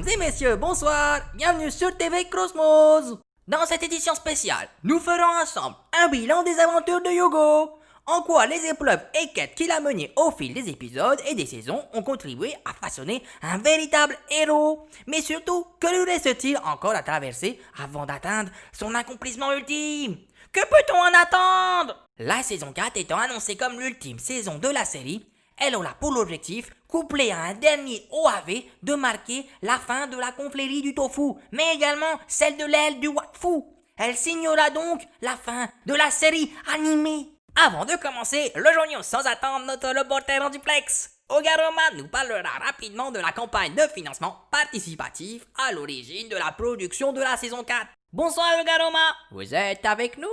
Mesdames et messieurs, bonsoir, bienvenue sur TV Cosmos. Dans cette édition spéciale, nous ferons ensemble un bilan des aventures de Hugo. En quoi les épreuves et quêtes qu'il a menées au fil des épisodes et des saisons ont contribué à façonner un véritable héros. Mais surtout, que lui reste-t-il encore à traverser avant d'atteindre son accomplissement ultime? Que peut-on en attendre? La saison 4 étant annoncée comme l'ultime saison de la série, elle aura pour objectif, couplé à un dernier OAV, de marquer la fin de la confrérie du tofu, mais également celle de l'aile du wakfu. Elle signera donc la fin de la série animée. Avant de commencer, rejoignons sans attendre notre reporter en duplex. Ogaroma nous parlera rapidement de la campagne de financement participatif à l'origine de la production de la saison 4. Bonsoir Ogaroma, vous êtes avec nous?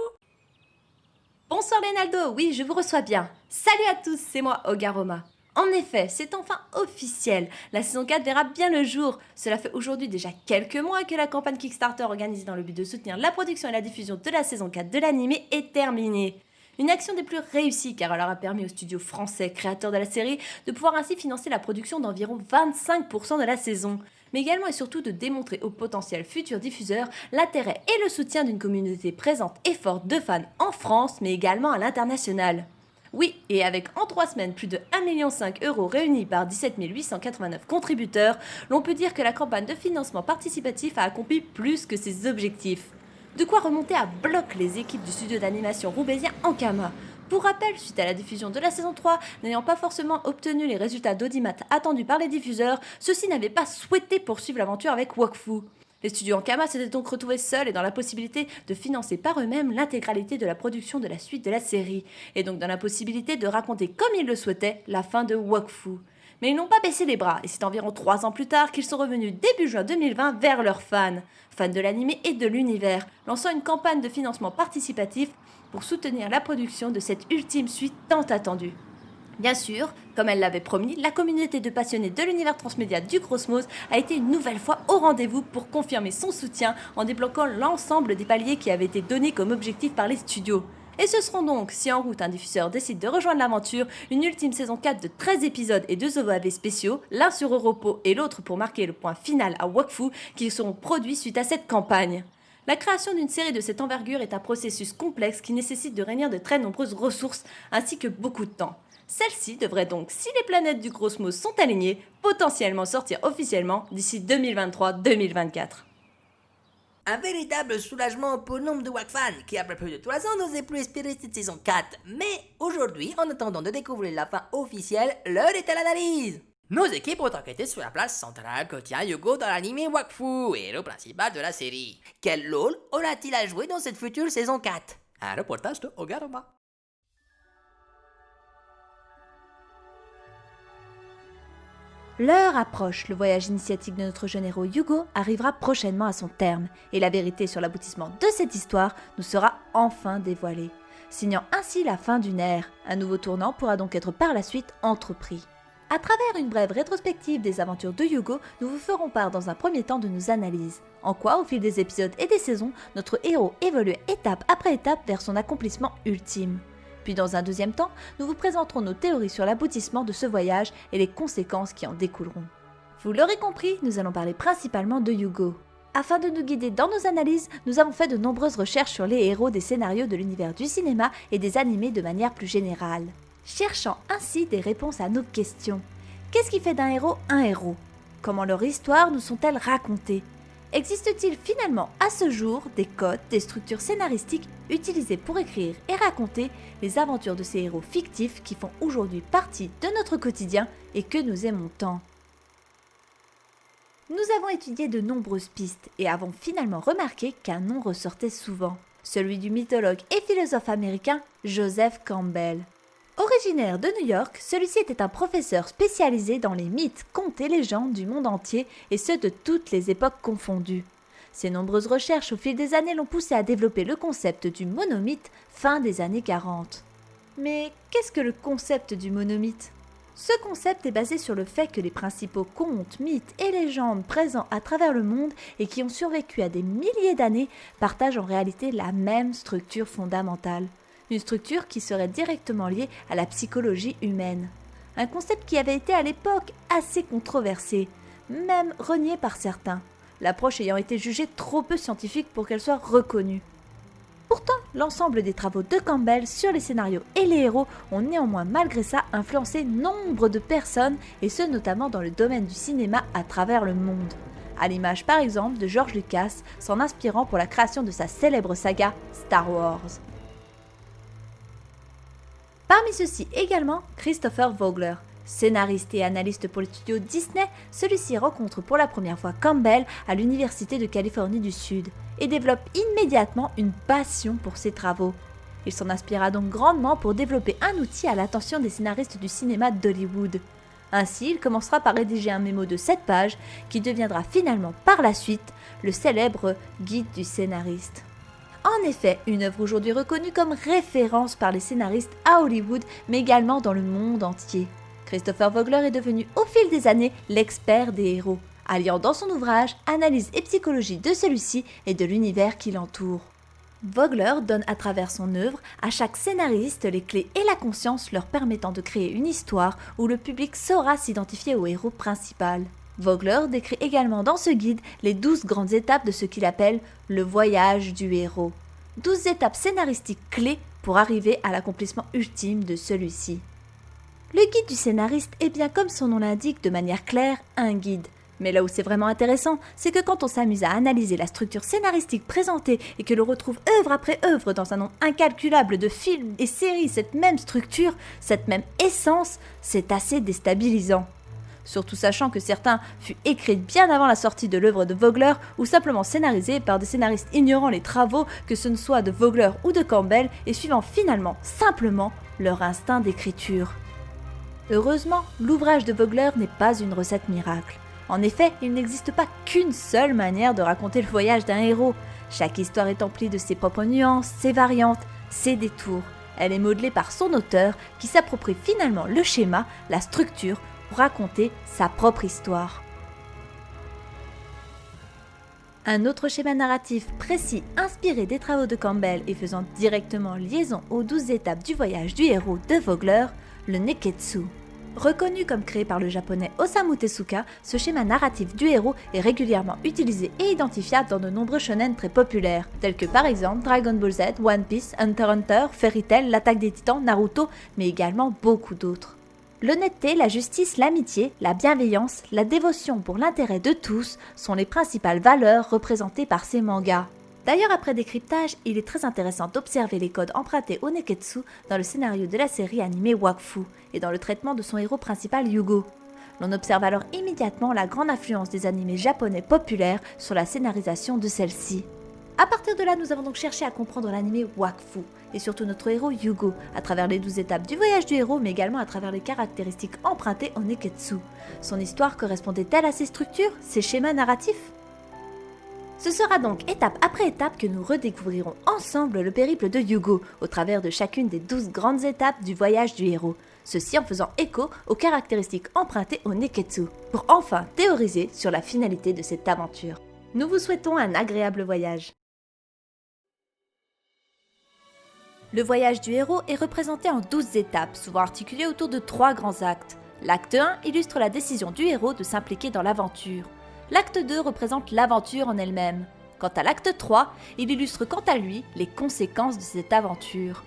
Bonsoir Leonardo, oui, je vous reçois bien. Salut à tous, c'est moi, Ogaroma. En effet, c'est enfin officiel. La saison 4 verra bien le jour. Cela fait aujourd'hui déjà quelques mois que la campagne Kickstarter organisée dans le but de soutenir la production et la diffusion de la saison 4 de l'anime est terminée. Une action des plus réussies car elle leur a permis au studio français créateur de la série de pouvoir ainsi financer la production d'environ 25% de la saison, mais également et surtout de démontrer aux potentiels futurs diffuseurs l'intérêt et le soutien d'une communauté présente et forte de fans en France, mais également à l'international. Oui, et avec en 3 semaines plus de 1,5 million € réunis par 17 889 contributeurs, l'on peut dire que la campagne de financement participatif a accompli plus que ses objectifs. De quoi remonter à bloc les équipes du studio d'animation roubaisien Ankama. Pour rappel, suite à la diffusion de la saison 3, n'ayant pas forcément obtenu les résultats d'audimat attendus par les diffuseurs, ceux-ci n'avaient pas souhaité poursuivre l'aventure avec Wakfu. Les studios Ankama s'étaient donc retrouvés seuls et dans la possibilité de financer par eux-mêmes l'intégralité de la production de la suite de la série, et donc dans la possibilité de raconter comme ils le souhaitaient la fin de Wakfu. Mais ils n'ont pas baissé les bras, et c'est environ 3 ans plus tard qu'ils sont revenus début juin 2020 vers leurs fans de l'anime et de l'univers, lançant une campagne de financement participatif pour soutenir la production de cette ultime suite tant attendue. Bien sûr, comme elle l'avait promis, la communauté de passionnés de l'univers transmédia du Cosmos a été une nouvelle fois au rendez-vous pour confirmer son soutien en débloquant l'ensemble des paliers qui avaient été donnés comme objectif par les studios. Et ce seront donc, si en route un diffuseur décide de rejoindre l'aventure, une ultime saison 4 de 13 épisodes et 2 OAV spéciaux, l'un sur Europo et l'autre pour marquer le point final à Wakfu, qui seront produits suite à cette campagne. La création d'une série de cette envergure est un processus complexe qui nécessite de réunir de très nombreuses ressources ainsi que beaucoup de temps. Celle-ci devrait donc, si les planètes du Cosmos sont alignées, potentiellement sortir officiellement d'ici 2023-2024. Un véritable soulagement pour nombre de Wakfans qui après plus de 3 ans n'osaient plus espérer cette saison 4. Mais aujourd'hui, en attendant de découvrir la fin officielle, l'heure est à l'analyse. Nos équipes ont enquêté sur la place centrale que tient Hugo dans l'anime Wakfu, héros principal de la série. Quel rôle aura-t-il à jouer dans cette future saison 4? Un reportage de Ogaroma. L'heure approche, le voyage initiatique de notre jeune héros Hugo arrivera prochainement à son terme, et la vérité sur l'aboutissement de cette histoire nous sera enfin dévoilée, signant ainsi la fin d'une ère. Un nouveau tournant pourra donc être par la suite entrepris. À travers une brève rétrospective des aventures de Hugo, nous vous ferons part dans un premier temps de nos analyses. En quoi, au fil des épisodes et des saisons, notre héros évolue étape après étape vers son accomplissement ultime. Puis dans un deuxième temps, nous vous présenterons nos théories sur l'aboutissement de ce voyage et les conséquences qui en découleront. Vous l'aurez compris, nous allons parler principalement de Hugo. Afin de nous guider dans nos analyses, nous avons fait de nombreuses recherches sur les héros des scénarios de l'univers du cinéma et des animés de manière plus générale, cherchant ainsi des réponses à nos questions. Qu'est-ce qui fait d'un héros un héros? Comment leurs histoires nous sont-elles racontées? Existe-t-il finalement à ce jour des codes, des structures scénaristiques utilisées pour écrire et raconter les aventures de ces héros fictifs qui font aujourd'hui partie de notre quotidien et que nous aimons tant? Nous avons étudié de nombreuses pistes et avons finalement remarqué qu'un nom ressortait souvent, celui du mythologue et philosophe américain Joseph Campbell. Originaire de New York, celui-ci était un professeur spécialisé dans les mythes, contes et légendes du monde entier et ceux de toutes les époques confondues. Ses nombreuses recherches au fil des années l'ont poussé à développer le concept du monomythe fin des années 40. Mais qu'est-ce que le concept du monomythe? Ce concept est basé sur le fait que les principaux contes, mythes et légendes présents à travers le monde et qui ont survécu à des milliers d'années partagent en réalité la même structure fondamentale. Une structure qui serait directement liée à la psychologie humaine. Un concept qui avait été à l'époque assez controversé. même reniée par certains, l'approche ayant été jugée trop peu scientifique pour qu'elle soit reconnue. Pourtant, l'ensemble des travaux de Campbell sur les scénarios et les héros ont néanmoins malgré ça influencé nombre de personnes, et ce notamment dans le domaine du cinéma à travers le monde. À l'image par exemple de George Lucas s'en inspirant pour la création de sa célèbre saga Star Wars. Parmi ceux-ci également, Christopher Vogler. Scénariste et analyste pour le studio Disney, celui-ci rencontre pour la première fois Campbell à l'Université de Californie du Sud et développe immédiatement une passion pour ses travaux. Il s'en inspira donc grandement pour développer un outil à l'attention des scénaristes du cinéma d'Hollywood. Ainsi, il commencera par rédiger un mémo de 7 pages qui deviendra finalement par la suite le célèbre Guide du scénariste. En effet, une œuvre aujourd'hui reconnue comme référence par les scénaristes à Hollywood, mais également dans le monde entier. Christopher Vogler est devenu au fil des années l'expert des héros, alliant dans son ouvrage analyse et psychologie de celui-ci et de l'univers qui l'entoure. Vogler donne à travers son œuvre à chaque scénariste les clés et la conscience leur permettant de créer une histoire où le public saura s'identifier au héros principal. Vogler décrit également dans ce guide les 12 grandes étapes de ce qu'il appelle le voyage du héros. 12 étapes scénaristiques clés pour arriver à l'accomplissement ultime de celui-ci. Le guide du scénariste est bien comme son nom l'indique de manière claire, un guide. Mais là où c'est vraiment intéressant, c'est que quand on s'amuse à analyser la structure scénaristique présentée et que l'on retrouve œuvre après œuvre dans un nombre incalculable de films et séries cette même structure, cette même essence, c'est assez déstabilisant. Surtout sachant que certains furent écrits bien avant la sortie de l'œuvre de Vogler ou simplement scénarisés par des scénaristes ignorant les travaux, que ce ne soit de Vogler ou de Campbell, et suivant finalement simplement leur instinct d'écriture. Heureusement, l'ouvrage de Vogler n'est pas une recette miracle. En effet, il n'existe pas qu'une seule manière de raconter le voyage d'un héros. Chaque histoire est emplie de ses propres nuances, ses variantes, ses détours. Elle est modelée par son auteur qui s'approprie finalement le schéma, la structure, pour raconter sa propre histoire. Un autre schéma narratif précis inspiré des travaux de Campbell et faisant directement liaison aux 12 étapes du voyage du héros de Vogler, le Neketsu. Reconnu comme créé par le japonais Osamu Tezuka, ce schéma narratif du héros est régulièrement utilisé et identifiable dans de nombreux shonen très populaires, tels que par exemple Dragon Ball Z, One Piece, Hunter x Hunter, Fairy Tail, l'Attaque des Titans, Naruto, mais également beaucoup d'autres. L'honnêteté, la justice, l'amitié, la bienveillance, la dévotion pour l'intérêt de tous sont les principales valeurs représentées par ces mangas. D'ailleurs, après décryptage, il est très intéressant d'observer les codes empruntés au Neketsu dans le scénario de la série animée Wakfu et dans le traitement de son héros principal Yugo. L'on observe alors immédiatement la grande influence des animés japonais populaires sur la scénarisation de celle-ci. A partir de là, nous avons donc cherché à comprendre l'animé Wakfu et surtout notre héros Yugo à travers les 12 étapes du voyage du héros, mais également à travers les caractéristiques empruntées au Neketsu. Son histoire correspondait-elle à ses structures, ses schémas narratifs ? Ce sera donc étape après étape que nous redécouvrirons ensemble le périple de Yugo au travers de chacune des 12 grandes étapes du voyage du héros, ceci en faisant écho aux caractéristiques empruntées au Neketsu, pour enfin théoriser sur la finalité de cette aventure. Nous vous souhaitons un agréable voyage. Le voyage du héros est représenté en 12 étapes, souvent articulées autour de 3 grands actes. L'acte 1 illustre la décision du héros de s'impliquer dans l'aventure. L'acte 2 représente l'aventure en elle-même. Quant à l'acte 3, il illustre quant à lui les conséquences de cette aventure.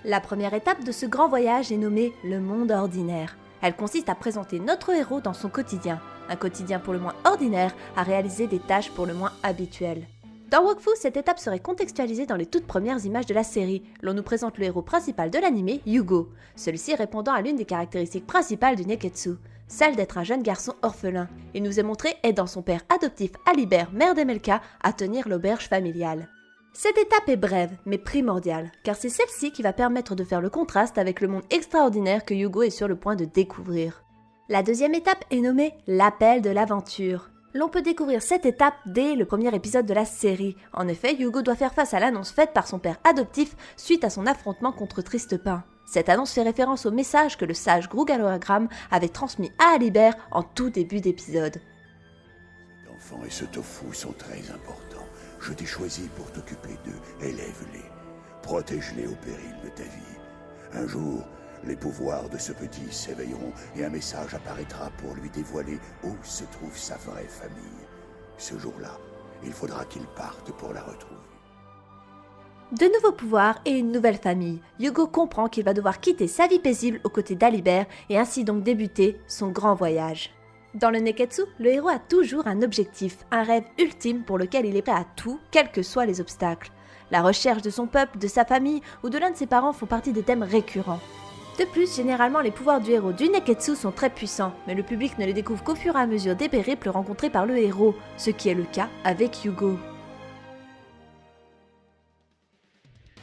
La première étape de ce grand voyage est nommée le monde ordinaire. Elle consiste à présenter notre héros dans son quotidien, un quotidien pour le moins ordinaire à réaliser des tâches pour le moins habituelles. Dans Wakfu, cette étape serait contextualisée dans les toutes premières images de la série. L'on nous présente le héros principal de l'anime, Yugo, celui-ci répondant à l'une des caractéristiques principales du Neketsu, celle d'être un jeune garçon orphelin. Il nous est montré aidant son père adoptif Alibert, maire d'Emelka, à tenir l'auberge familiale. Cette étape est brève, mais primordiale, car c'est celle-ci qui va permettre de faire le contraste avec le monde extraordinaire que Yugo est sur le point de découvrir. La deuxième étape est nommée l'appel de l'aventure. L'on peut découvrir cette étape dès le premier épisode de la série. En effet, Yugo doit faire face à l'annonce faite par son père adoptif suite à son affrontement contre Tristepin. Cette annonce fait référence au message que le sage Grugaloagram avait transmis à Alibert en tout début d'épisode. Cet enfant et ce tofu sont très importants. Je t'ai choisi pour t'occuper d'eux. Élève-les. Protège-les au péril de ta vie. Un jour, Les pouvoirs de ce petit s'éveilleront et un message apparaîtra pour lui dévoiler où se trouve sa vraie famille. Ce jour-là, il faudra qu'il parte pour la retrouver. De nouveaux pouvoirs et une nouvelle famille, Yugo comprend qu'il va devoir quitter sa vie paisible aux côtés d'Alibert et ainsi donc débuter son grand voyage. Dans le Neketsu, le héros a toujours un objectif, un rêve ultime pour lequel il est prêt à tout, quels que soient les obstacles. La recherche de son peuple, de sa famille ou de l'un de ses parents font partie des thèmes récurrents. De plus, généralement les pouvoirs du héros du Neketsu sont très puissants, mais le public ne les découvre qu'au fur et à mesure des périples rencontrés par le héros, ce qui est le cas avec Yugo.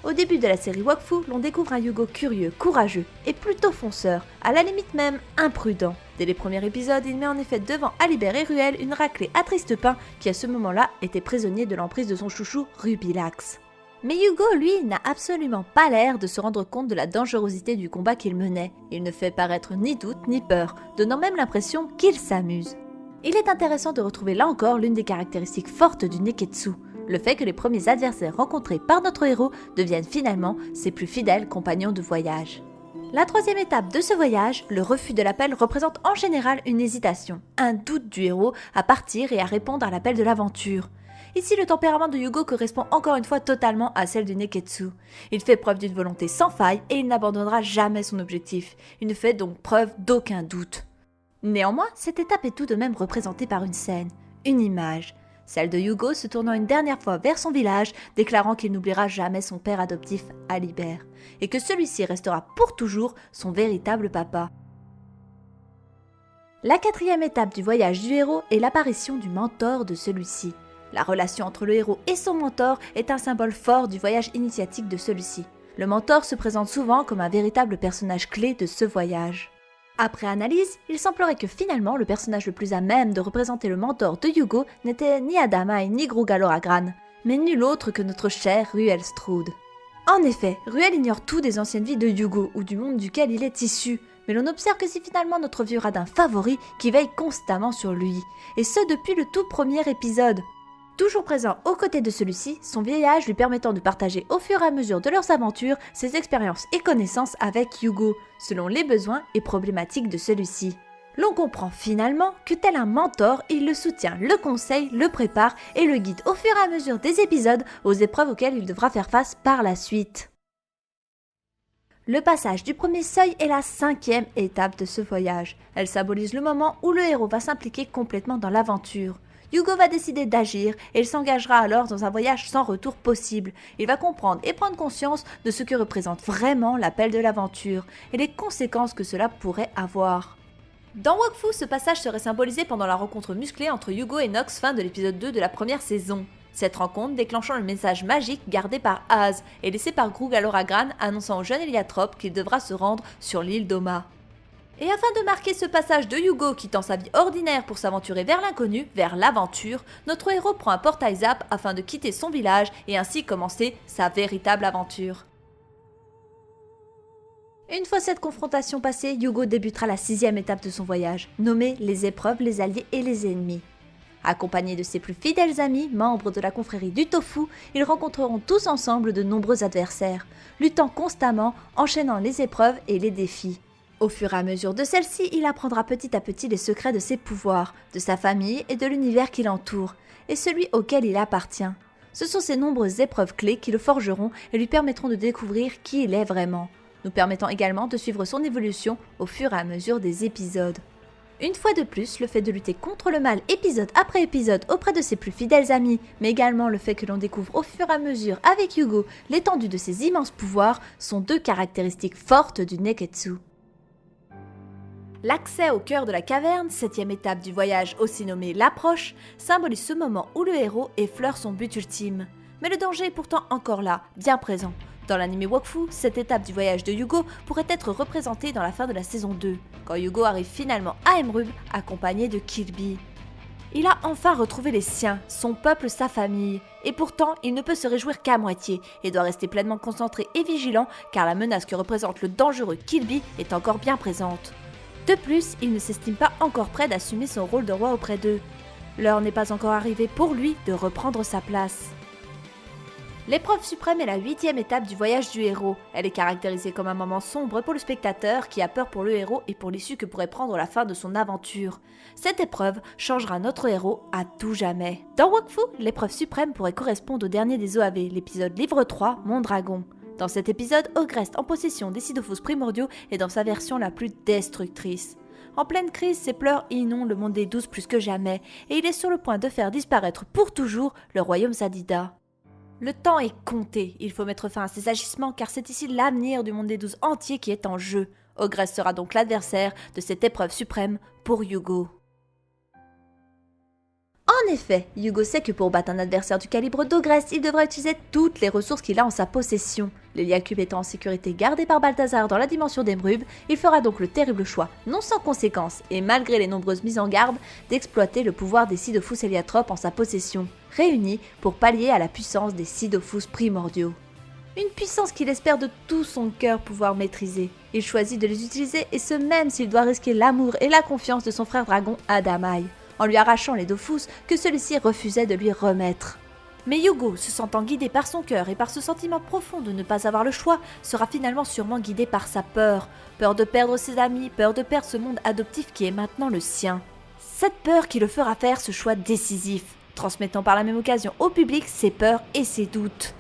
Au début de la série Wakfu, l'on découvre un Yugo curieux, courageux et plutôt fonceur, à la limite même imprudent. Dès les premiers épisodes, il met en effet devant Alibert et Ruel une raclée à triste pain qui à ce moment-là était prisonnier de l'emprise de son chouchou Rubilax. Mais Yugo, lui, n'a absolument pas l'air de se rendre compte de la dangerosité du combat qu'il menait. Il ne fait paraître ni doute ni peur, donnant même l'impression qu'il s'amuse. Il est intéressant de retrouver là encore l'une des caractéristiques fortes du Neketsu, le fait que les premiers adversaires rencontrés par notre héros deviennent finalement ses plus fidèles compagnons de voyage. La troisième étape de ce voyage, le refus de l'appel, représente en général une hésitation, un doute du héros à partir et à répondre à l'appel de l'aventure. Ici, le tempérament de Yugo correspond encore une fois totalement à celle du Neketsu. Il fait preuve d'une volonté sans faille et il n'abandonnera jamais son objectif. Il ne fait donc preuve d'aucun doute. Néanmoins, cette étape est tout de même représentée par une scène, une image. Celle de Yugo se tournant une dernière fois vers son village, déclarant qu'il n'oubliera jamais son père adoptif, Alibert, et que celui-ci restera pour toujours son véritable papa. La quatrième étape du voyage du héros est l'apparition du mentor de celui-ci. La relation entre le héros et son mentor est un symbole fort du voyage initiatique de celui-ci. Le mentor se présente souvent comme un véritable personnage clé de ce voyage. Après analyse, il semblerait que finalement le personnage le plus à même de représenter le mentor de Yugo n'était ni Adamai ni Grugaloragran, mais nul autre que notre cher Ruel Stroud. En effet, Ruel ignore tout des anciennes vies de Yugo ou du monde duquel il est issu, mais l'on observe que c'est finalement notre vieux radin favori qui veille constamment sur lui, et ce depuis le tout premier épisode. Toujours présent aux côtés de celui-ci, son vieillage lui permettant de partager au fur et à mesure de leurs aventures ses expériences et connaissances avec Yugo, selon les besoins et problématiques de celui-ci. L'on comprend finalement que tel un mentor, il le soutient, le conseille, le prépare et le guide au fur et à mesure des épisodes aux épreuves auxquelles il devra faire face par la suite. Le passage du premier seuil est la cinquième étape de ce voyage. Elle symbolise le moment où le héros va s'impliquer complètement dans l'aventure. Yugo va décider d'agir et il s'engagera alors dans un voyage sans retour possible. Il va comprendre et prendre conscience de ce que représente vraiment l'appel de l'aventure et les conséquences que cela pourrait avoir. Dans Wakfu, ce passage serait symbolisé pendant la rencontre musclée entre Yugo et Nox fin de l'épisode 2 de la première saison. Cette rencontre déclenchant le message magique gardé par Az et laissé par Grugaloragran annonçant au jeune Héliatrope qu'il devra se rendre sur l'île d'Oma. Et afin de marquer ce passage de Yugo quittant sa vie ordinaire pour s'aventurer vers l'inconnu, vers l'aventure, notre héros prend un portail zap afin de quitter son village et ainsi commencer sa véritable aventure. Une fois cette confrontation passée, Yugo débutera la sixième étape de son voyage, nommée les épreuves, les alliés et les ennemis. Accompagnés de ses plus fidèles amis, membres de la confrérie du Tofu, ils rencontreront tous ensemble de nombreux adversaires, luttant constamment, enchaînant les épreuves et les défis. Au fur et à mesure de celle-ci, il apprendra petit à petit les secrets de ses pouvoirs, de sa famille et de l'univers qui l'entoure, et celui auquel il appartient. Ce sont ces nombreuses épreuves clés qui le forgeront et lui permettront de découvrir qui il est vraiment, nous permettant également de suivre son évolution au fur et à mesure des épisodes. Une fois de plus, le fait de lutter contre le mal épisode après épisode auprès de ses plus fidèles amis, mais également le fait que l'on découvre au fur et à mesure avec Yugo l'étendue de ses immenses pouvoirs sont deux caractéristiques fortes du Neketsu. L'accès au cœur de la caverne, septième étape du voyage aussi nommée l'approche, symbolise ce moment où le héros effleure son but ultime. Mais le danger est pourtant encore là, bien présent. Dans l'anime Wakfu, cette étape du voyage de Yugo pourrait être représentée dans la fin de la saison 2, quand Yugo arrive finalement à Emerald accompagné de Killby. Il a enfin retrouvé les siens, son peuple, sa famille, et pourtant il ne peut se réjouir qu'à moitié et doit rester pleinement concentré et vigilant car la menace que représente le dangereux Killby est encore bien présente. De plus, il ne s'estime pas encore prêt d'assumer son rôle de roi auprès d'eux. L'heure n'est pas encore arrivée pour lui de reprendre sa place. L'épreuve suprême est la 8e étape du voyage du héros. Elle est caractérisée comme un moment sombre pour le spectateur qui a peur pour le héros et pour l'issue que pourrait prendre la fin de son aventure. Cette épreuve changera notre héros à tout jamais. Dans Wakfu, l'épreuve suprême pourrait correspondre au dernier des OAV, l'épisode livre 3, Mon Dragon. Dans cet épisode, Ogrest en possession des Sidophos primordiaux est dans sa version la plus destructrice. En pleine crise, ses pleurs inondent le monde des 12 plus que jamais et il est sur le point de faire disparaître pour toujours le royaume Sadida. Le temps est compté, il faut mettre fin à ses agissements car c'est ici l'avenir du monde des 12 entier qui est en jeu. Ogrest sera donc l'adversaire de cette épreuve suprême pour Yugo. En effet, Yugo sait que pour battre un adversaire du calibre d'Ogrest, il devra utiliser toutes les ressources qu'il a en sa possession. L'Elia Cube étant en sécurité gardée par Balthazar dans la dimension d'Emerube, il fera donc le terrible choix, non sans conséquence, et malgré les nombreuses mises en garde, d'exploiter le pouvoir des Sidophos héliotropes en sa possession, réunis pour pallier à la puissance des Sidophos primordiaux. Une puissance qu'il espère de tout son cœur pouvoir maîtriser. Il choisit de les utiliser et ce même s'il doit risquer l'amour et la confiance de son frère dragon Adamai, en lui arrachant les Dofus que celui-ci refusait de lui remettre. Mais Yugo, se sentant guidé par son cœur et par ce sentiment profond de ne pas avoir le choix, sera finalement sûrement guidé par sa peur. Peur de perdre ses amis, peur de perdre ce monde adoptif qui est maintenant le sien. Cette peur qui le fera faire ce choix décisif, transmettant par la même occasion au public ses peurs et ses doutes.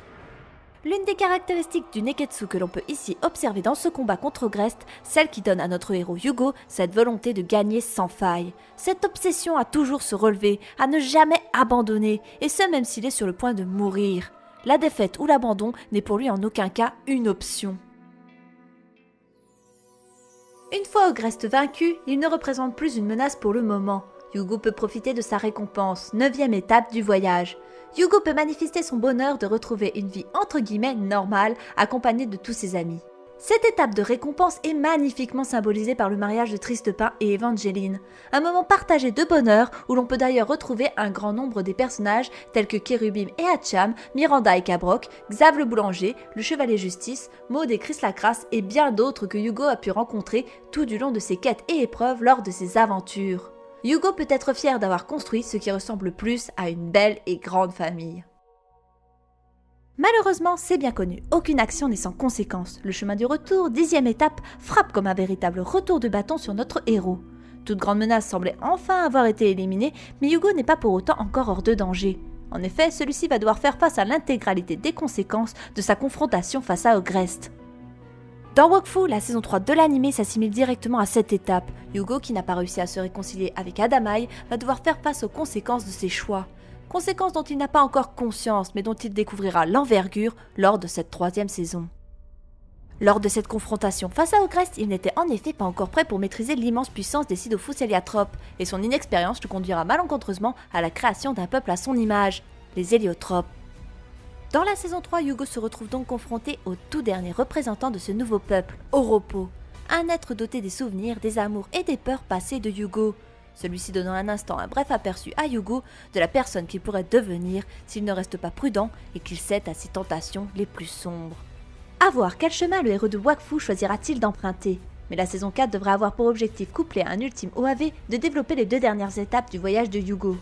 L'une des caractéristiques du Neketsu que l'on peut ici observer dans ce combat contre Ogrest, celle qui donne à notre héros Yugo cette volonté de gagner sans faille. Cette obsession à toujours se relever, à ne jamais abandonner, et ce même s'il est sur le point de mourir. La défaite ou l'abandon n'est pour lui en aucun cas une option. Une fois Ogrest vaincu, il ne représente plus une menace pour le moment. Yugo peut profiter de sa récompense, 9e étape du voyage. Yugo peut manifester son bonheur de retrouver une vie entre guillemets normale, accompagnée de tous ses amis. Cette étape de récompense est magnifiquement symbolisée par le mariage de Tristepin et Evangeline, un moment partagé de bonheur où l'on peut d'ailleurs retrouver un grand nombre des personnages tels que Kérubim et Hatcham, Miranda et Cabroc, Xav le boulanger, le chevalier Justice, Maud et Chris Lacrasse et bien d'autres que Yugo a pu rencontrer tout du long de ses quêtes et épreuves lors de ses aventures. Yugo peut être fier d'avoir construit ce qui ressemble plus à une belle et grande famille. Malheureusement, c'est bien connu, aucune action n'est sans conséquence. Le chemin du retour, 10e étape, frappe comme un véritable retour de bâton sur notre héros. Toute grande menace semblait enfin avoir été éliminée, mais Yugo n'est pas pour autant encore hors de danger. En effet, celui-ci va devoir faire face à l'intégralité des conséquences de sa confrontation face à Ogrest. Dans Wakfu, la saison 3 de l'anime s'assimile directement à cette étape. Yugo, qui n'a pas réussi à se réconcilier avec Adamai, va devoir faire face aux conséquences de ses choix. Conséquences dont il n'a pas encore conscience, mais dont il découvrira l'envergure lors de cette 3e saison. Lors de cette confrontation face à Ogrest, il n'était en effet pas encore prêt pour maîtriser l'immense puissance des Sidophos héliotropes, et son inexpérience le conduira malencontreusement à la création d'un peuple à son image, les héliotropes. Dans la saison 3, Yugo se retrouve donc confronté au tout dernier représentant de ce nouveau peuple, Oropo, un être doté des souvenirs, des amours et des peurs passées de Yugo. Celui-ci donnant un instant un bref aperçu à Yugo de la personne qu'il pourrait devenir s'il ne reste pas prudent et qu'il cède à ses tentations les plus sombres. À voir quel chemin le héros de Wakfu choisira-t-il d'emprunter. Mais la saison 4 devrait avoir pour objectif couplé à un ultime OAV de développer les 2 dernières étapes du voyage de Yugo.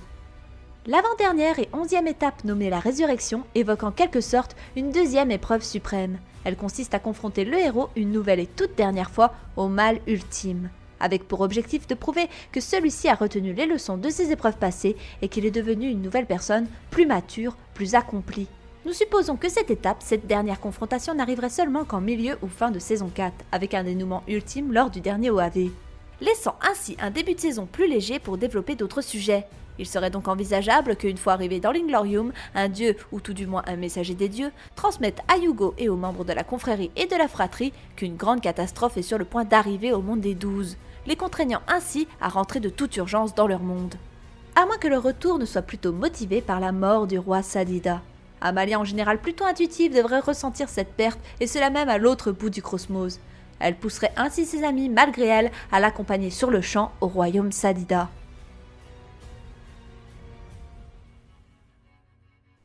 L'avant-dernière et 11e étape nommée la résurrection évoque en quelque sorte une 2e épreuve suprême. Elle consiste à confronter le héros une nouvelle et toute dernière fois au mal ultime, avec pour objectif de prouver que celui-ci a retenu les leçons de ses épreuves passées et qu'il est devenu une nouvelle personne plus mature, plus accomplie. Nous supposons que cette étape, cette dernière confrontation n'arriverait seulement qu'en milieu ou fin de saison 4, avec un dénouement ultime lors du dernier OAV, laissant ainsi un début de saison plus léger pour développer d'autres sujets. Il serait donc envisageable qu'une fois arrivé dans l'Inglorium, un dieu, ou tout du moins un messager des dieux, transmette à Yugo et aux membres de la confrérie et de la fratrie qu'une grande catastrophe est sur le point d'arriver au monde des 12, les contraignant ainsi à rentrer de toute urgence dans leur monde. À moins que leur retour ne soit plutôt motivé par la mort du roi Sadida. Amalia, en général plutôt intuitive, devrait ressentir cette perte, et cela même à l'autre bout du cosmos. Elle pousserait ainsi ses amis, malgré elle, à l'accompagner sur le champ au royaume Sadida.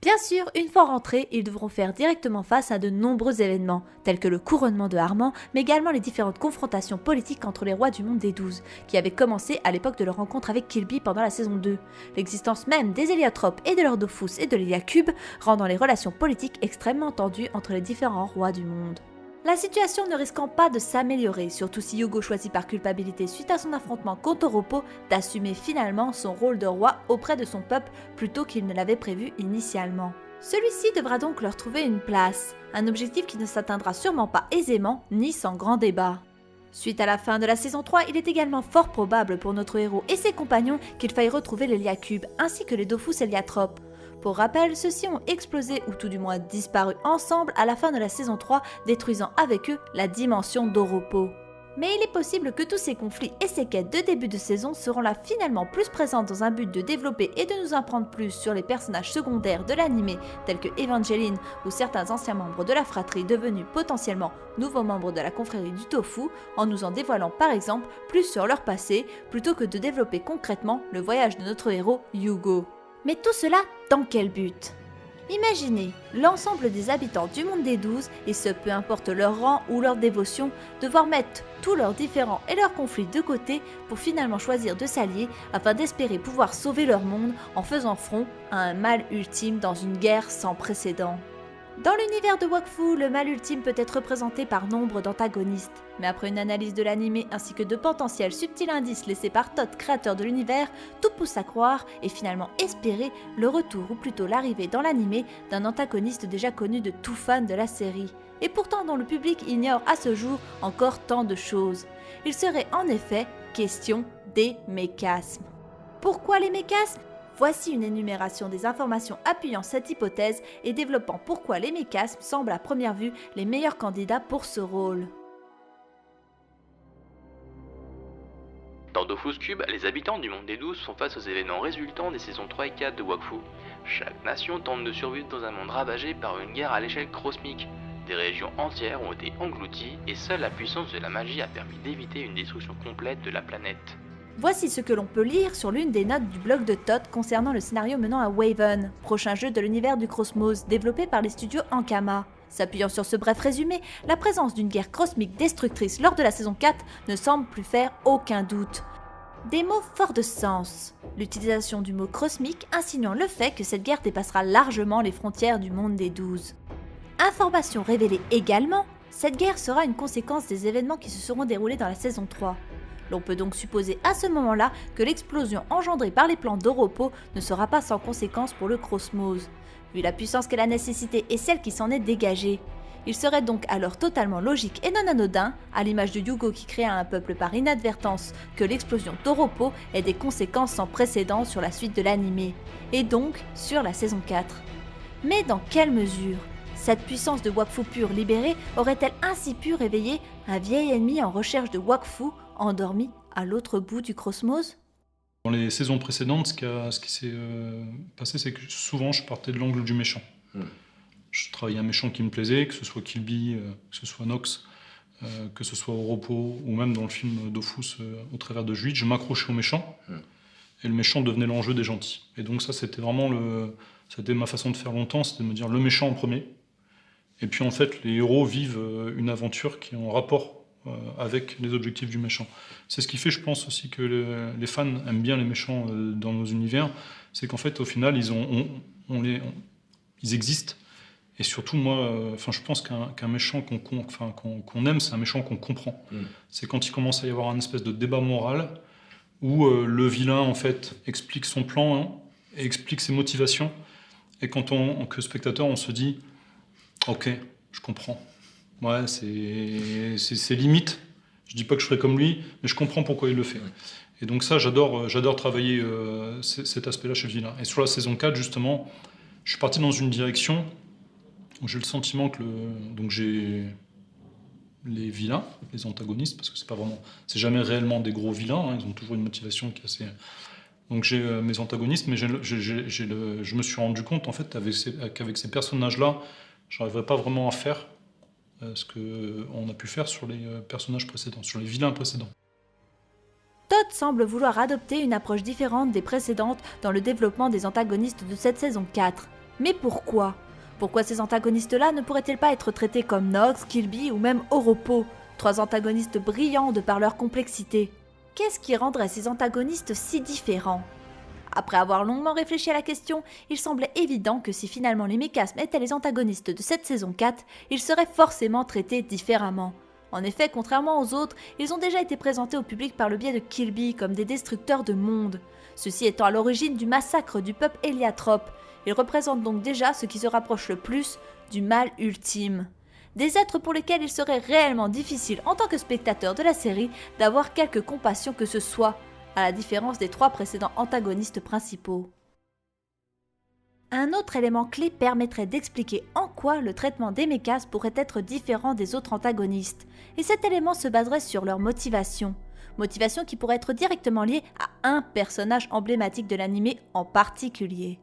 Bien sûr, une fois rentrés, ils devront faire directement face à de nombreux événements, tels que le couronnement de Harman, mais également les différentes confrontations politiques entre les rois du monde des 12, qui avaient commencé à l'époque de leur rencontre avec Kilby pendant la saison 2. L'existence même des héliotropes et de leurs Dofus et de l'Héliacube rendant les relations politiques extrêmement tendues entre les différents rois du monde. La situation ne risquant pas de s'améliorer, surtout si Hugo choisit par culpabilité suite à son affrontement contre Oropo d'assumer finalement son rôle de roi auprès de son peuple plutôt qu'il ne l'avait prévu initialement. Celui-ci devra donc leur trouver une place, un objectif qui ne s'atteindra sûrement pas aisément ni sans grand débat. Suite à la fin de la saison 3, il est également fort probable pour notre héros et ses compagnons qu'il faille retrouver l'Héliacube ainsi que les Dofus héliotropes. Pour rappel, ceux-ci ont explosé ou tout du moins disparu ensemble à la fin de la saison 3, détruisant avec eux la dimension d'Oropo. Mais il est possible que tous ces conflits et ces quêtes de début de saison seront là finalement plus présentes dans un but de développer et de nous apprendre plus sur les personnages secondaires de l'anime tels que Evangeline ou certains anciens membres de la fratrie devenus potentiellement nouveaux membres de la confrérie du Tofu, en nous en dévoilant par exemple plus sur leur passé plutôt que de développer concrètement le voyage de notre héros Hugo. Mais tout cela, dans quel but ? Imaginez l'ensemble des habitants du monde des 12, et ce peu importe leur rang ou leur dévotion, devoir mettre tous leurs différends et leurs conflits de côté pour finalement choisir de s'allier afin d'espérer pouvoir sauver leur monde en faisant front à un mal ultime dans une guerre sans précédent. Dans l'univers de Wakfu, le mal ultime peut être représenté par nombre d'antagonistes, mais après une analyse de l'anime ainsi que de potentiels subtils indices laissés par Todd, créateur de l'univers, tout pousse à croire et finalement espérer le retour ou plutôt l'arrivée dans l'anime d'un antagoniste déjà connu de tout fan de la série, et pourtant dont le public ignore à ce jour encore tant de choses. Il serait en effet question des méchasmes. Pourquoi les méchasmes ? Voici une énumération des informations appuyant cette hypothèse et développant pourquoi les méchasmes semblent à première vue les meilleurs candidats pour ce rôle. Dans Dofus Cube, les habitants du monde des 12 font face aux événements résultants des saisons 3 et 4 de Wakfu. Chaque nation tente de survivre dans un monde ravagé par une guerre à l'échelle cosmique. Des régions entières ont été englouties et seule la puissance de la magie a permis d'éviter une destruction complète de la planète. Voici ce que l'on peut lire sur l'une des notes du blog de Todd concernant le scénario menant à Waven, prochain jeu de l'univers du Cosmos développé par les studios Ankama. S'appuyant sur ce bref résumé, la présence d'une guerre cosmique destructrice lors de la saison 4 ne semble plus faire aucun doute. Des mots forts de sens. L'utilisation du mot cosmique insinuant le fait que cette guerre dépassera largement les frontières du monde des 12. Information révélée également, cette guerre sera une conséquence des événements qui se seront déroulés dans la saison 3. L'on peut donc supposer à ce moment-là que l'explosion engendrée par les plans d'Oropo ne sera pas sans conséquence pour le Cosmos, vu la puissance qu'elle a nécessitée et celle qui s'en est dégagée. Il serait donc alors totalement logique et non anodin, à l'image de Hugo qui créa un peuple par inadvertance, que l'explosion d'Oropo ait des conséquences sans précédent sur la suite de l'anime, et donc sur la saison 4. Mais dans quelle mesure ? Cette puissance de Wakfu pure libérée aurait-elle ainsi pu réveiller un vieil ennemi en recherche de Wakfu endormi à l'autre bout du Cosmos ? Dans les saisons précédentes, ce qui s'est passé, c'est que souvent je partais de l'angle du méchant. Je travaillais un méchant qui me plaisait, que ce soit Kilby, que ce soit Nox, que ce soit Oropo, ou même dans le film Dofus au travers de Juit, je m'accrochais au méchant, et le méchant devenait l'enjeu des gentils. Et donc ça, c'était vraiment c'était ma façon de faire longtemps, c'était de me dire le méchant en premier, et puis en fait, les héros vivent une aventure qui est en rapport avec les objectifs du méchant. C'est ce qui fait, je pense aussi, que les fans aiment bien les méchants dans nos univers, c'est qu'en fait, au final, ils existent. Et surtout, moi, je pense qu'un méchant qu'on aime, c'est un méchant qu'on comprend. C'est quand il commence à y avoir un espèce de débat moral où le vilain, en fait, explique son plan et explique ses motivations. Et quand que spectateur, on se dit « Ok, je comprends. Ouais, c'est limite. Je dis pas que je ferai comme lui, mais je comprends pourquoi il le fait. » Et donc ça, j'adore travailler cet aspect-là chez le vilain. Et sur la saison 4, justement, je suis parti dans une direction où j'ai le sentiment que donc j'ai les vilains, les antagonistes, parce que c'est jamais réellement des gros vilains, ils ont toujours une motivation qui est assez... Donc j'ai mes antagonistes, mais je me suis rendu compte en fait qu'avec ces personnages-là, j'arriverais pas vraiment à faire ce qu'on a pu faire sur les personnages précédents, sur les vilains précédents. Todd semble vouloir adopter une approche différente des précédentes dans le développement des antagonistes de cette saison 4. Mais pourquoi ? Pourquoi ces antagonistes-là ne pourraient-ils pas être traités comme Nox, Killby ou même Oropo, 3 antagonistes brillants de par leur complexité ? Qu'est-ce qui rendrait ces antagonistes si différents ? Après avoir longuement réfléchi à la question, il semblait évident que si finalement les mécasmes étaient les antagonistes de cette saison 4, ils seraient forcément traités différemment. En effet, contrairement aux autres, ils ont déjà été présentés au public par le biais de Killby comme des destructeurs de mondes, ceci étant à l'origine du massacre du peuple héliatrope. Ils représentent donc déjà ce qui se rapproche le plus du mal ultime. Des êtres pour lesquels il serait réellement difficile en tant que spectateur de la série d'avoir quelque compassion que ce soit, à la différence des 3 précédents antagonistes principaux. Un autre élément clé permettrait d'expliquer en quoi le traitement des mécas pourrait être différent des autres antagonistes, et cet élément se baserait sur leur motivation. Motivation qui pourrait être directement liée à un personnage emblématique de l'anime en particulier.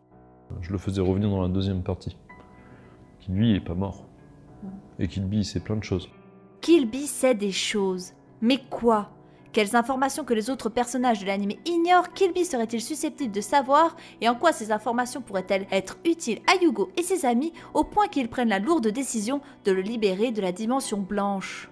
Je le faisais revenir dans la deuxième partie, qui lui est pas mort, et Killby sait plein de choses. Killby sait des choses, mais quoi ? Quelles informations que les autres personnages de l'anime ignorent, Killby serait-il susceptible de savoir, et en quoi ces informations pourraient-elles être utiles à Yugo et ses amis au point qu'ils prennent la lourde décision de le libérer de la dimension blanche.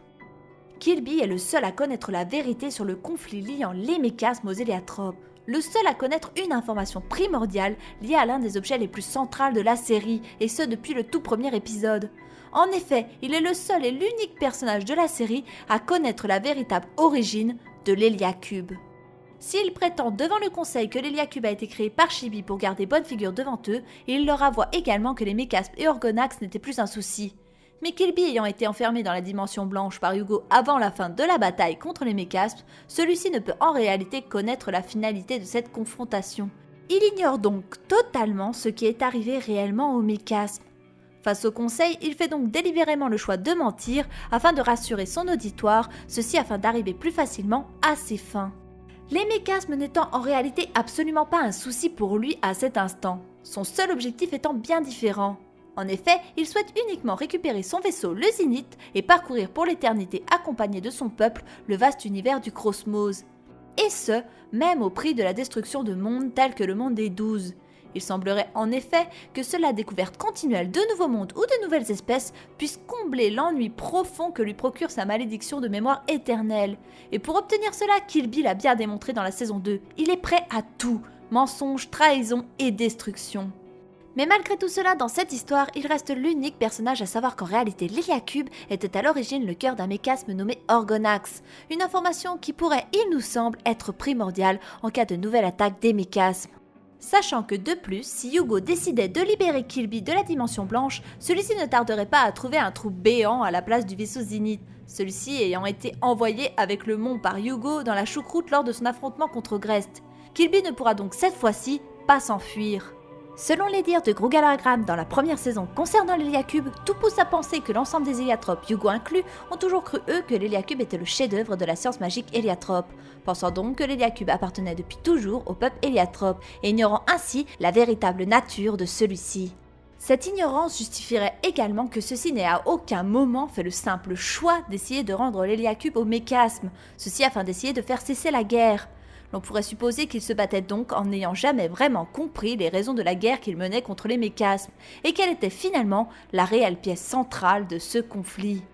Killby est le seul à connaître la vérité sur le conflit liant les mécasmes aux héliatropes, le seul à connaître une information primordiale liée à l'un des objets les plus centrales de la série, et ce depuis le tout premier épisode. En effet, il est le seul et l'unique personnage de la série à connaître la véritable origine de l'Héliacube. S'il prétend devant le conseil que l'Héliacube a été créé par Chibi pour garder bonne figure devant eux, il leur avoue également que les mécasmes et Orgonax n'étaient plus un souci. Mais Killby ayant été enfermé dans la dimension blanche par Yugo avant la fin de la bataille contre les mécasmes, celui-ci ne peut en réalité connaître la finalité de cette confrontation. Il ignore donc totalement ce qui est arrivé réellement aux mécasmes. Face au conseil, il fait donc délibérément le choix de mentir afin de rassurer son auditoire, ceci afin d'arriver plus facilement à ses fins. Les mécasmes n'étant en réalité absolument pas un souci pour lui à cet instant, son seul objectif étant bien différent. En effet, il souhaite uniquement récupérer son vaisseau, le Zénith, et parcourir pour l'éternité accompagné de son peuple le vaste univers du Cosmos. Et ce, même au prix de la destruction de mondes tels que le monde des 12. Il semblerait en effet que seule la découverte continuelle de nouveaux mondes ou de nouvelles espèces puisse combler l'ennui profond que lui procure sa malédiction de mémoire éternelle. Et pour obtenir cela, Killby l'a bien démontré dans la saison 2, il est prêt à tout, mensonge, trahison et destruction. Mais malgré tout cela, dans cette histoire, il reste l'unique personnage à savoir qu'en réalité l'Héliacube était à l'origine le cœur d'un mécasme nommé Orgonax, une information qui pourrait, il nous semble, être primordiale en cas de nouvelle attaque des mécasmes. Sachant que de plus, si Yugo décidait de libérer Killby de la dimension blanche, celui-ci ne tarderait pas à trouver un trou béant à la place du vaisseau Zénith, celui-ci ayant été envoyé avec le mont par Yugo dans la choucroute lors de son affrontement contre Grest. Killby ne pourra donc cette fois-ci pas s'enfuir. Selon les dires de Grugalagram dans la première saison concernant l'Héliacube, tout pousse à penser que l'ensemble des héliatropes, Yugo inclus, ont toujours cru eux que l'Héliacube était le chef-d'œuvre de la science magique héliatrope, pensant donc que l'Héliacube appartenait depuis toujours au peuple héliatrope et ignorant ainsi la véritable nature de celui-ci. Cette ignorance justifierait également que ceci n'ait à aucun moment fait le simple choix d'essayer de rendre l'Héliacube au mécasme, ceci afin d'essayer de faire cesser la guerre. L'on pourrait supposer qu'il se battait donc en n'ayant jamais vraiment compris les raisons de la guerre qu'il menait contre les mécasmes, et quelle était finalement la réelle pièce centrale de ce conflit.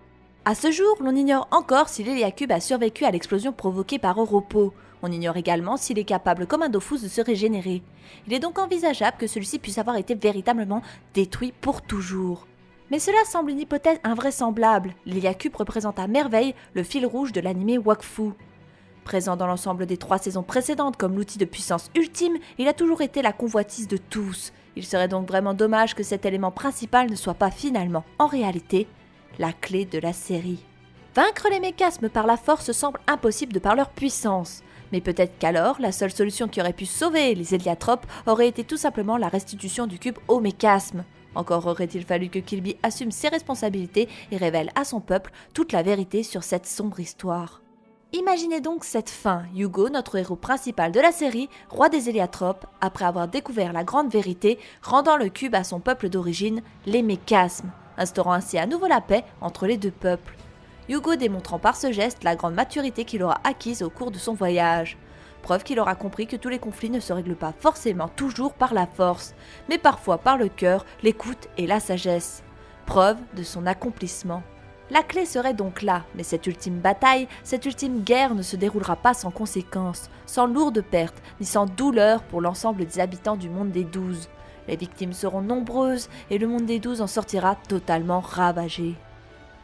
À ce jour, l'on ignore encore si l'Héliacube a survécu à l'explosion provoquée par Oropo. On ignore également s'il est capable comme un Dofus de se régénérer. Il est donc envisageable que celui-ci puisse avoir été véritablement détruit pour toujours. Mais cela semble une hypothèse invraisemblable. L'Héliacube représente à merveille le fil rouge de l'anime Wakfu. Présent dans l'ensemble des 3 saisons précédentes comme l'outil de puissance ultime, il a toujours été la convoitise de tous. Il serait donc vraiment dommage que cet élément principal ne soit pas finalement, en réalité, la clé de la série. Vaincre les mécasmes par la force semble impossible de par leur puissance. Mais peut-être qu'alors, la seule solution qui aurait pu sauver les héliatropes aurait été tout simplement la restitution du cube au mécasme. Encore aurait-il fallu que Killby assume ses responsabilités et révèle à son peuple toute la vérité sur cette sombre histoire. Imaginez donc cette fin, Yugo, notre héros principal de la série, roi des héliatropes, après avoir découvert la grande vérité, rendant le cube à son peuple d'origine, les mécasmes, instaurant ainsi à nouveau la paix entre les deux peuples. Yugo démontrant par ce geste la grande maturité qu'il aura acquise au cours de son voyage. preuve qu'il aura compris que tous les conflits ne se règlent pas forcément toujours par la force, mais parfois par le cœur, l'écoute et la sagesse. Preuve de son accomplissement. La clé serait donc là, mais cette ultime bataille, cette ultime guerre ne se déroulera pas sans conséquences, sans lourdes pertes, ni sans douleur pour l'ensemble des habitants du monde des 12. Les victimes seront nombreuses et le monde des 12 en sortira totalement ravagé.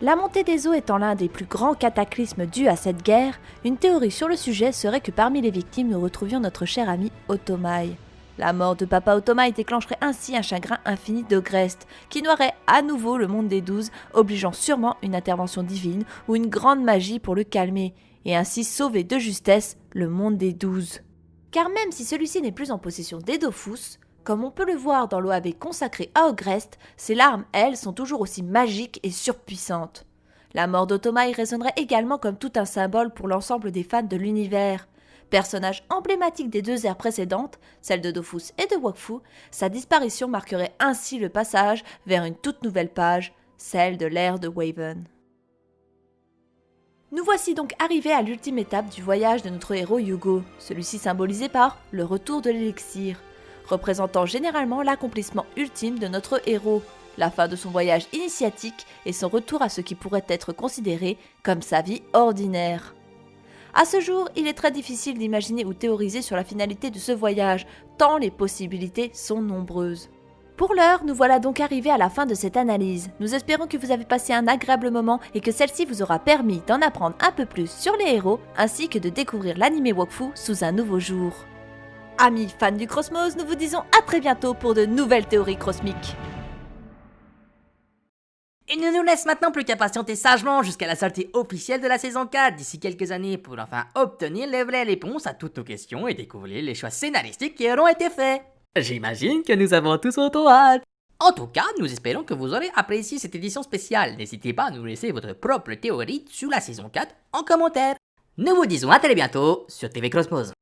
La montée des eaux étant l'un des plus grands cataclysmes dus à cette guerre, une théorie sur le sujet serait que parmi les victimes nous retrouvions notre cher ami Otomaï. La mort de Papa Otomaï déclencherait ainsi un chagrin infini d'Ogreste, qui noierait à nouveau le monde des 12, obligeant sûrement une intervention divine ou une grande magie pour le calmer, et ainsi sauver de justesse le monde des 12. Car même si celui-ci n'est plus en possession d'Edofus, comme on peut le voir dans l'OAV consacré à Ogreste, ses larmes, elles, sont toujours aussi magiques et surpuissantes. La mort d'Otomaï résonnerait également comme tout un symbole pour l'ensemble des fans de l'univers. Personnage emblématique des 2 ères précédentes, celle de Dofus et de Wakfu, sa disparition marquerait ainsi le passage vers une toute nouvelle page, celle de l'ère de Waven. Nous voici donc arrivés à l'ultime étape du voyage de notre héros Yugo, celui-ci symbolisé par le retour de l'élixir, représentant généralement l'accomplissement ultime de notre héros, la fin de son voyage initiatique et son retour à ce qui pourrait être considéré comme sa vie ordinaire. À ce jour, il est très difficile d'imaginer ou théoriser sur la finalité de ce voyage, tant les possibilités sont nombreuses. Pour l'heure, nous voilà donc arrivés à la fin de cette analyse. Nous espérons que vous avez passé un agréable moment et que celle-ci vous aura permis d'en apprendre un peu plus sur les héros, ainsi que de découvrir l'anime Wakfu sous un nouveau jour. Amis fans du Cosmos, nous vous disons à très bientôt pour de nouvelles théories cosmiques. Il ne nous laisse maintenant plus qu'à patienter sagement jusqu'à la sortie officielle de la saison 4 d'ici quelques années pour enfin obtenir les vraies réponses à toutes nos questions et découvrir les choix scénaristiques qui auront été faits. J'imagine que nous avons tous autant hâte. En tout cas, nous espérons que vous aurez apprécié cette édition spéciale. N'hésitez pas à nous laisser votre propre théorie sur la saison 4 en commentaire. Nous vous disons à très bientôt sur TV Cosmos.